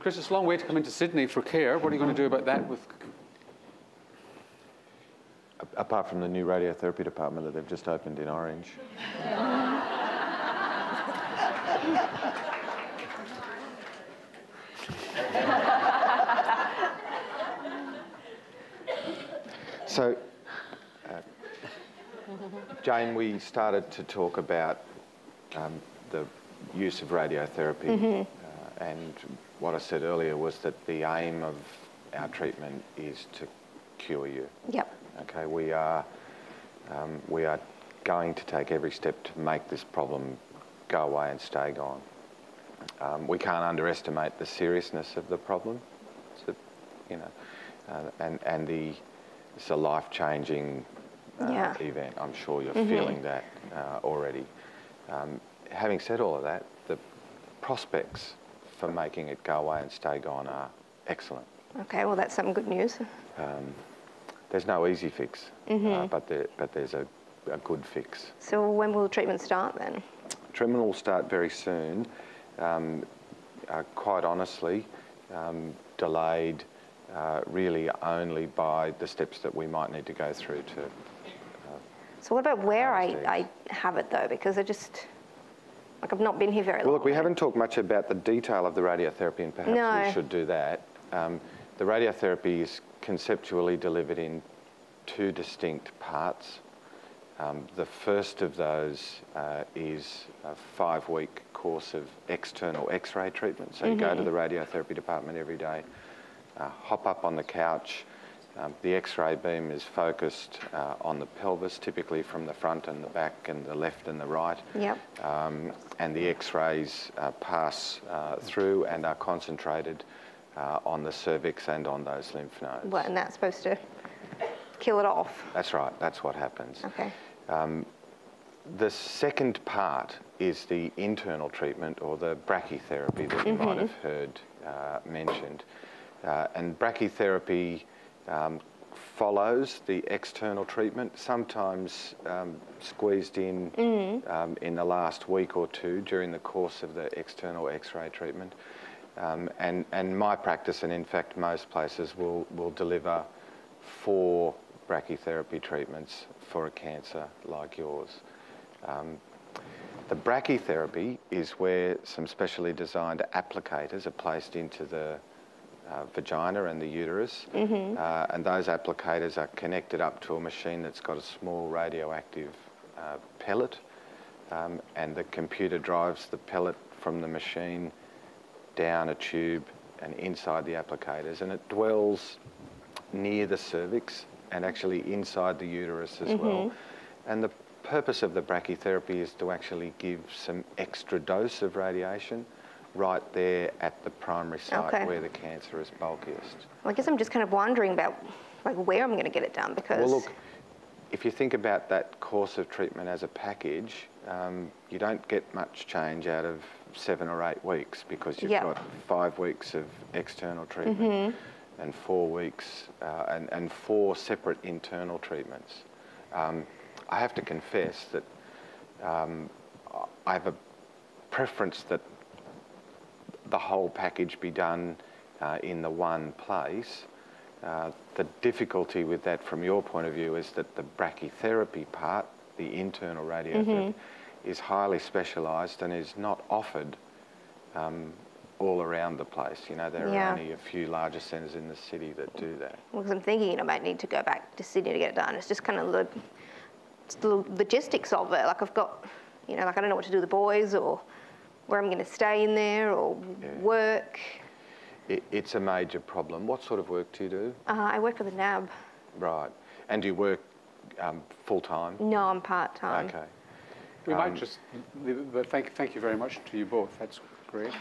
Chris, it's a long way to come into Sydney for care. What are you going to do about that with... Apart from the new radiotherapy department that they've just opened in Orange. So, Jane, we started to talk about the use of radiotherapy, and what I said earlier was that the aim of our treatment is to cure you. Yep. Okay, we are going to take every step to make this problem go away and stay gone. We can't underestimate the seriousness of the problem. It's it's a life-changing event. I'm sure you're feeling that already. Having said all of that, the prospects for making it go away and stay gone are excellent. Okay, well, that's some good news. There's no easy fix, but there's a good fix. So when will the treatment start then? Treatment will start very soon. Quite honestly, delayed really only by the steps that we might need to go through to... So what about where I have it though? Because I've not been here very long. Well, look, we haven't talked much about the detail of the radiotherapy, and perhaps we should do that. The radiotherapy is conceptually delivered in two distinct parts. The first of those is a 5-week course of external X-ray treatment. So you go to the radiotherapy department every day, hop up on the couch. The X-ray beam is focused on the pelvis, typically from the front and the back and the left and the right. Yep. And the X-rays pass through and are concentrated on the cervix and on those lymph nodes. Well, and that's supposed to kill it off? That's right, that's what happens. Okay. The second part is the internal treatment, or the brachytherapy that you might have heard mentioned. And brachytherapy follows the external treatment, sometimes squeezed in the last week or two during the course of the external X-ray treatment. And my practice, and in fact most places, will deliver 4 brachytherapy treatments for a cancer like yours. The brachytherapy is where some specially designed applicators are placed into the vagina and the uterus, and those applicators are connected up to a machine that's got a small radioactive pellet, and the computer drives the pellet from the machine down a tube and inside the applicators, and it dwells near the cervix and actually inside the uterus as well. And the purpose of the brachytherapy is to actually give some extra dose of radiation right there at the primary site where the cancer is bulkiest. Well, I guess I'm just kind of wondering about where I'm going to get it done, because... Well, look, if you think about that course of treatment as a package, you don't get much change out of 7 or 8 weeks, because you've got 5 weeks of external treatment and 4 weeks and 4 separate internal treatments. I have to confess that I have a preference that the whole package be done in the one place. The difficulty with that from your point of view is that the brachytherapy part, the internal radiotherapy, is highly specialised and is not offered all around the place. You know, there are only a few larger centres in the city that do that. Well, because I'm thinking I might need to go back to Sydney to get it done. It's just kind of the logistics of it. Like I've got, I don't know what to do with the boys, or where I'm going to stay in there, or work. It's a major problem. What sort of work do you do? I work for the NAB. Right. And do you work full-time? No, I'm part-time. Okay. We might just leave it, but thank you very much to you both. That's great.